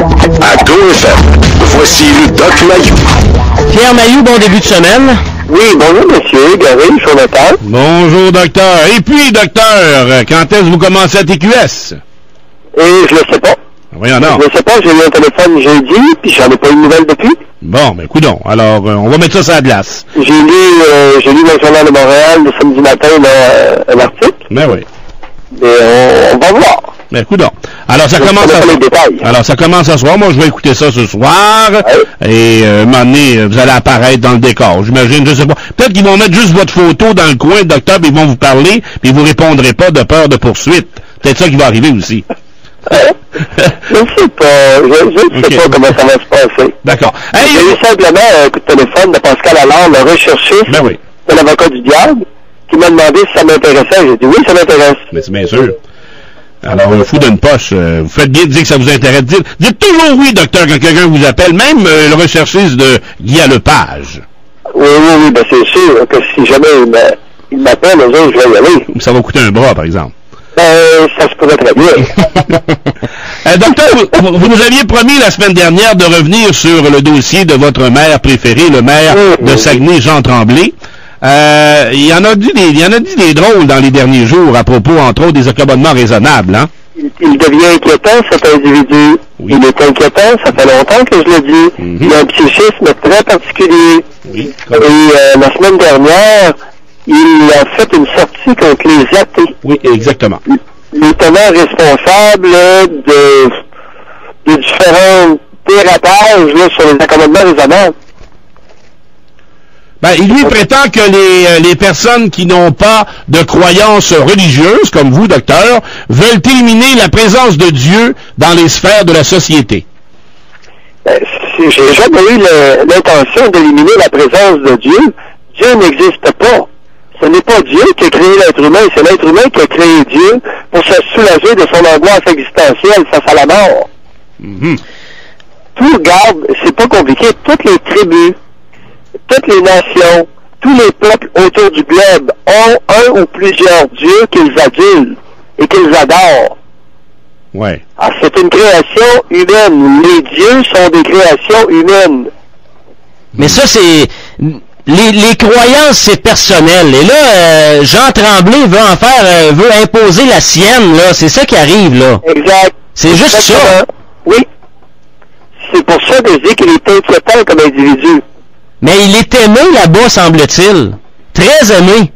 À GoFM, voici le Doc Mayou. Pierre Mayou, bon début de semaine. Oui, bonjour monsieur, Gary, Jonathan. Bonjour docteur. Et puis docteur, quand est-ce que vous commencez à TQS? Et je le sais pas. Voyons donc. Je le sais pas, j'ai eu un téléphone jeudi, puis j'en ai pas eu de nouvelles depuis. Bon, ben coudonc. Alors, on va mettre ça sur la glace. J'ai lu dans le Journal de Montréal le samedi matin un article. Ben oui. Et on va voir. Ben coudonc. Alors ça commence à Alors ça commence à soir. Moi je vais écouter ça ce soir. Ouais. Et un moment donné, vous allez apparaître dans le décor. J'imagine, je sais pas. Peut-être qu'ils vont mettre juste votre photo dans le coin, docteur, puis ils vont vous parler, puis vous répondrez pas de peur de poursuite. Peut-être ça qui va arriver aussi. Je ne sais pas. Je ne sais pas comment ça va se passer. D'accord. Hey, j'ai eu simplement un coup de téléphone de Pascal Allard, le recherchiste de l'avocat du diable, qui m'a demandé si ça m'intéressait. J'ai dit oui, ça m'intéresse. Mais c'est bien sûr. Alors, un fou d'une poche, vous faites bien de dire que ça vous intéresse. Dites toujours oui, docteur, quand quelqu'un vous appelle, même le recherchiste de Guy Lepage. Oui, ben c'est sûr que si jamais il m'appelle, eux autres, je vais y aller. Ça va coûter un bras, par exemple. Ça se pourrait très bien. Docteur, vous nous aviez promis la semaine dernière de revenir sur le dossier de votre maire préféré, le maire de Saguenay, Jean Tremblay. Il y en a dit des drôles dans les derniers jours à propos, entre autres, des accommodements raisonnables, hein? Il devient inquiétant, cet individu. Oui. Il est inquiétant, ça fait longtemps que je le dis. Il a un psychisme très particulier. Oui, et la semaine dernière, il a fait une sortie contre les athées. Oui, exactement. Les tenants responsables de différents dérapages là, sur les accommodements raisonnables. Ben, il lui prétend que les personnes qui n'ont pas de croyances religieuses, comme vous, docteur, veulent éliminer la présence de Dieu dans les sphères de la société. J'ai jamais eu l'intention d'éliminer la présence de Dieu. Dieu n'existe pas. Ce n'est pas Dieu qui a créé l'être humain, c'est l'être humain qui a créé Dieu pour se soulager de son angoisse existentielle face à la mort. Tout regarde, c'est pas compliqué, toutes les tribus, toutes les nations, tous les peuples autour du globe ont un ou plusieurs dieux qu'ils adulent et qu'ils adorent. Ouais. Alors, c'est une création humaine. Les dieux sont des créations humaines. Mais ça, c'est... Les croyances, c'est personnel. Et là, Jean Tremblay veut imposer la sienne, là. C'est ça qui arrive, là. Exact. C'est juste ça. Oui. C'est pour ça que je dis qu'il est inquiétant comme individu. Mais il est aimé là-bas, semble-t-il. Très aimé.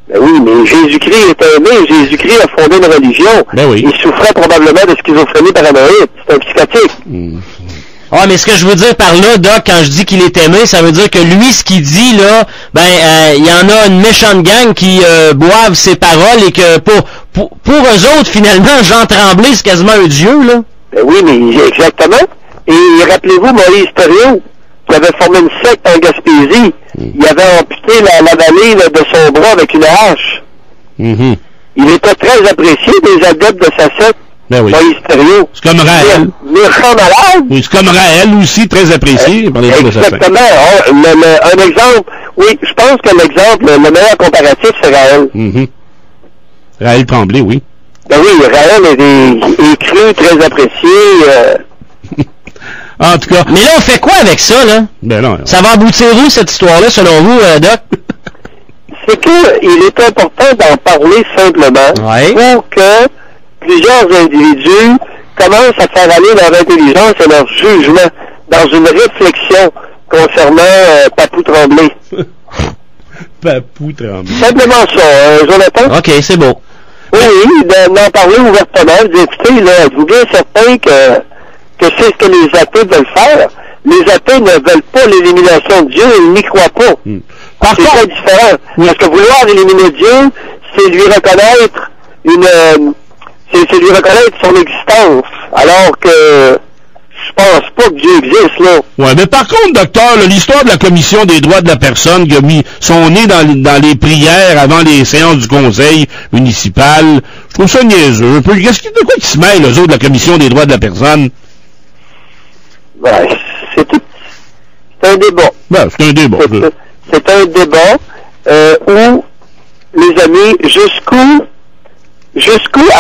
Ben oui, mais Jésus-Christ était aimé. Jésus-Christ a fondé une religion. Ben oui. Il souffrait probablement de schizophrénie paranoïde. C'est un psychotique. Ah, mais ce que je veux dire par là, Doc, quand je dis qu'il est aimé, ça veut dire que lui, ce qu'il dit, là, il y en a une méchante gang qui boivent ses paroles et que pour eux autres, finalement, Jean Tremblay, c'est quasiment un dieu, là. Ben oui, mais exactement. Et rappelez-vous Maurice Thériault, qui avait formé une secte en Gaspésie. Il avait amputé la vallée là, de son bras avec une hache. Il était très apprécié des adeptes de sa secte. Ben oui. Maurice Thériaut. C'est comme Raël. Méchant malade. Oui, c'est comme Raël aussi, très apprécié par les gens de sa secte. Exactement. Un exemple, oui, je pense que l'exemple, le meilleur comparatif, c'est Raël. Raël Tremblay, oui. Ben oui, Raël est cru, très apprécié. En tout cas. Mais là, on fait quoi avec ça, là? Ben non. Ça va aboutir où, cette histoire-là, selon vous, Doc? C'est qu'il est important d'en parler simplement pour que plusieurs individus commencent à faire aller leur intelligence et leur jugement dans une réflexion concernant Papou Tremblay. Papou Tremblay. Simplement ça, Jonathan. OK, c'est beau. Oui, d'en parler ouvertement. Écoutez, là, êtes-vous bien certain que c'est ce que les athées veulent faire? Les athées ne veulent pas l'élimination de Dieu, ils n'y croient pas. C'est très différent. Parce que vouloir éliminer Dieu, c'est lui reconnaître c'est lui reconnaître son existence. Alors que je pense pas que Dieu existe, là. Ouais, mais par contre, docteur, l'histoire de la Commission des droits de la personne qui a mis son nez dans les prières avant les séances du conseil municipal, je trouve ça niaiseux. De quoi qui se mêle, eux autres, de la Commission des droits de la personne? Ben, c'est un débat. Ben, c'est un débat. C'est un débat où, les amis, jusqu'où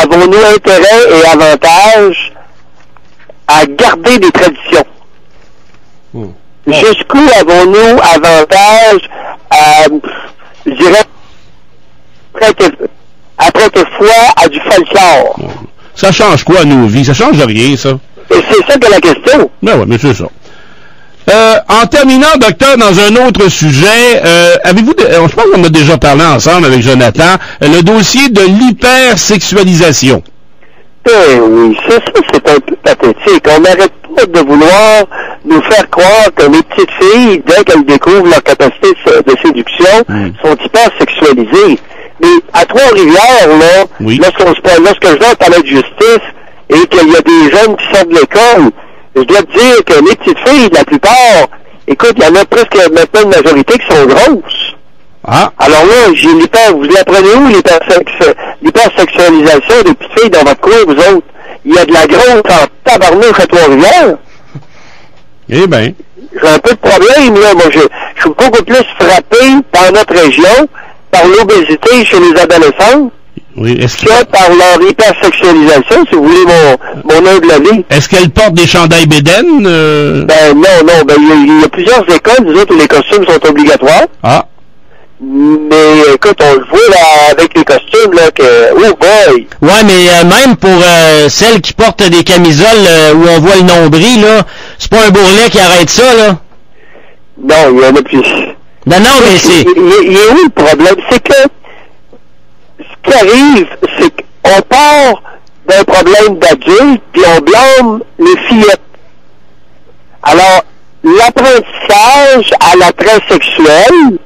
avons-nous intérêt et avantage à garder des traditions. Jusqu'où avons-nous avantage à, je dirais, après quelquefois, à du folklore? Ça change quoi à nos vies? Ça change rien, ça. Et c'est ça que la question. Ben oui, mais c'est ça. En terminant, docteur, dans un autre sujet, avez-vous, je pense qu'on a déjà parlé ensemble avec Jonathan, le dossier de l'hypersexualisation. Oui, ça c'est un peu pathétique. On n'arrête pas de vouloir nous faire croire que les petites filles, dès qu'elles découvrent leur capacité de séduction, sont hypersexualisées. Mais à Trois-Rivières, là, lorsque je vais au palais de justice et qu'il y a des jeunes qui sortent de l'école, je dois te dire que les petites filles, la plupart, écoute, il y en a presque maintenant une majorité qui sont grosses. Ah. Alors là, vous l'apprenez où, l'hypersexualisation des petites filles dans votre coin, vous autres? Il y a de la grosse en tabarnouche à Trois-Rivières. Eh bien. J'ai un peu de problème, là. Moi, je suis beaucoup plus frappé par notre région, par l'obésité chez les adolescents, oui, que par leur hypersexualisation, si vous voulez mon humble avis. Est-ce qu'elles portent des chandails bédaines? Ben non, il y a plusieurs écoles, nous autres, où les costumes sont obligatoires. Ah. Mais écoute, on le voit là avec les costumes là que oh boy. Ouais, mais même pour celles qui portent des camisoles où on voit le nombril là, c'est pas un bourrelet qui arrête ça là. Non, il y en a plus. Non, mais c'est. Il est où le problème? C'est que ce qui arrive, c'est qu'on part d'un problème d'adulte puis on blâme les fillettes. Alors, l'apprentissage à l'attrait sexuel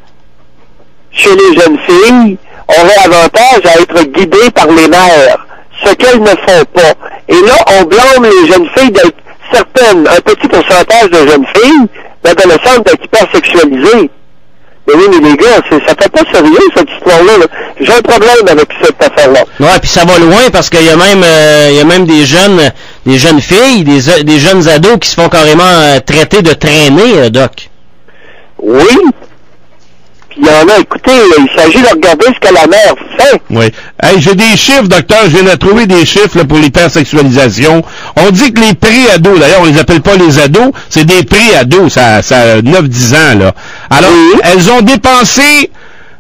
chez les jeunes filles aurait avantage à être guidées par les mères, ce qu'elles ne font pas. Et là, on blâme les jeunes filles d'être certaines, un petit pourcentage de jeunes filles, d'adolescentes d'être hypersexualisées. Mais oui, mais les gars, ça fait pas sérieux, cette histoire-là. J'ai un problème avec cette affaire-là. Ouais, puis ça va loin parce qu'il y a même des jeunes filles, des jeunes ados qui se font carrément traiter de traînés, Doc. Oui. Il y en a, écoutez, il s'agit de regarder ce que la mère fait. Oui. Hey, j'ai des chiffres, docteur, je viens de trouver des chiffres là, pour l'hypersexualisation. On dit que les pré-ados, d'ailleurs, on les appelle pas les ados, c'est des pré-ados, ça a 9-10 ans, là. Alors, elles ont dépensé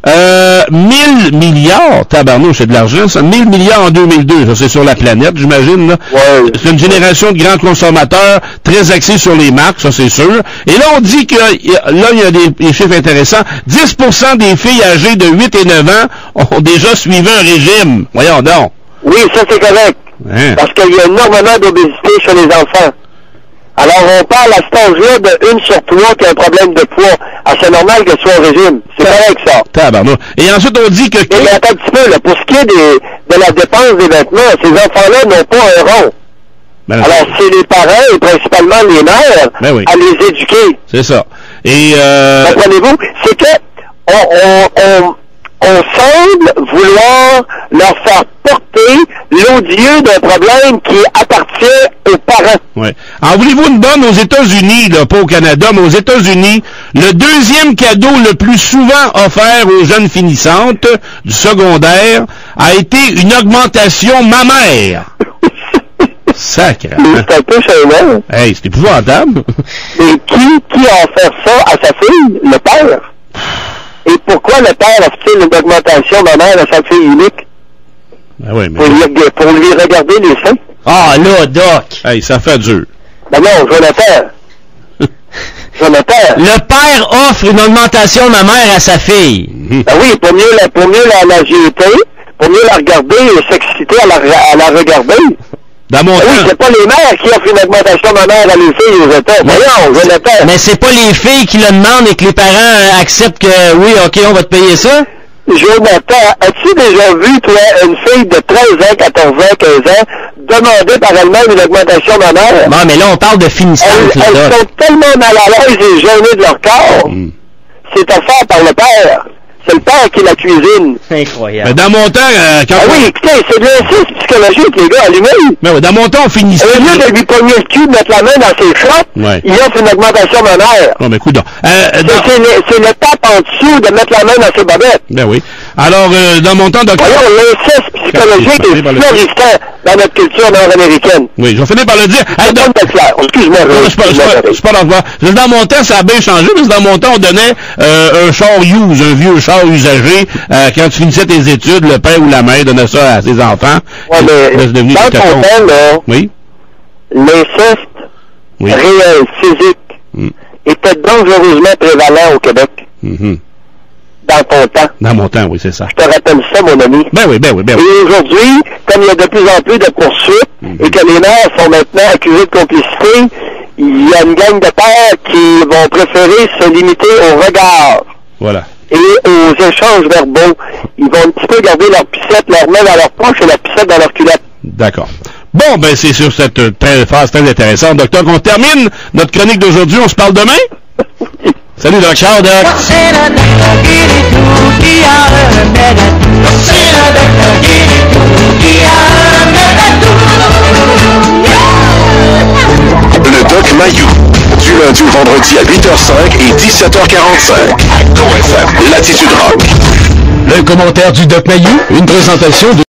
1000 milliards, tabarnouche, c'est de l'argent, ça, 1000 milliards en 2002, ça c'est sur la planète, j'imagine, là. Ouais. C'est une génération de grands consommateurs très axés sur les marques, ça c'est sûr. Et là, on dit que, là, il y a des chiffres intéressants, 10% des filles âgées de 8 et 9 ans ont déjà suivi un régime. Voyons donc. Oui, ça c'est correct. Hein? Parce qu'il y a énormément d'obésité chez les enfants. Alors, on parle à cet âge-là de 1 sur 3 qui a un problème de poids. Ah, c'est normal qu'elle soit au régime. C'est correct, ça. Tabarnou. Et ensuite, on dit que... Mais attends un petit peu, là, pour ce qui est de la dépense des vêtements, ces enfants-là n'ont pas un rond. Ben, alors, c'est les parents, et principalement les mères, à les éduquer. C'est ça. Et comprenez-vous? C'est que on semble vouloir leur faire porter l'odieux d'un problème qui appartient aux parents. Oui. Alors, voulez-vous une bonne aux États-Unis, là, pas au Canada, mais aux États-Unis, le deuxième cadeau le plus souvent offert aux jeunes finissantes du secondaire a été une augmentation mammaire. Sacre. C'est un peu chelou. Hey, c'est épouvantable. Et qui a offert ça à sa fille? Le père. Et pourquoi le père offre-t-il une augmentation mammaire à sa fille unique? Ben oui, mais... pour lui regarder les seins? Ah, là, Doc! Hey, ça fait dur. Ben non, Jonathan. Le père offre une augmentation mammaire à sa fille. Ben oui, pour mieux la jeter, pour mieux la regarder et s'exciter à la regarder. Dans mon temps. Oui, c'est pas les mères qui offrent une augmentation mammaire à les filles aux États. Voyons, Jonathan. Mais c'est pas les filles qui le demandent et que les parents acceptent que, oui, OK, on va te payer ça? Jonathan, as-tu déjà vu, toi, une fille de 13 ans, 14 ans, 15 ans, demander par elle-même une augmentation mammaire? Non, mais là, on parle de finissante. Elles sont tellement mal à l'aise et gênées de leur corps. C'est offert par le père. C'est le père qui la cuisine. C'est incroyable. Mais dans mon temps, oui, écoutez, c'est de l'inceste psychologique, les gars, allumez. Mais oui, dans mon temps, on finissait... Au lieu de lui pogner le cul, de mettre la main dans ses chottes, il offre une augmentation mammaire. Non, mais écoute donc. C'est le tape en dessous de mettre la main dans ses bobettes. Ben oui. Alors, dans mon temps, docteur... Voyons, l'inceste psychologique est florissant. dans notre culture nord-américaine. Oui, je vais finir par le dire. Hey, excuse-moi. C'est pas dans dans mon temps, ça a bien changé, parce que dans mon temps, on donnait un char used, un vieux char usagé. Quand tu finissais tes études, le père ou la mère donnait ça à ses enfants. Ouais, mais dans ton temps, là, oui? L'inceste réel, physique, était dangereusement prévalent au Québec. Dans ton temps. Dans mon temps, oui, c'est ça. Je te rappelle ça, mon ami. Ben oui. Et aujourd'hui, comme il y a de plus en plus de poursuites et que les mères sont maintenant accusées de complicité, il y a une gang de pères qui vont préférer se limiter au regard. Voilà. Et aux échanges verbaux. Ils vont un petit peu garder leur piscette, leur main dans leur poche et leur piscette dans leur culotte. D'accord. Bon, ben c'est sur cette phrase très intéressante, docteur, qu'on termine notre chronique d'aujourd'hui. On se parle demain? Salut, Doc. Ciao, Doc. Le Doc Mayou. Du lundi au vendredi à 8h05 et 17h45. À GoFM, Latitude Rock. Le commentaire du Doc Mayou, une présentation de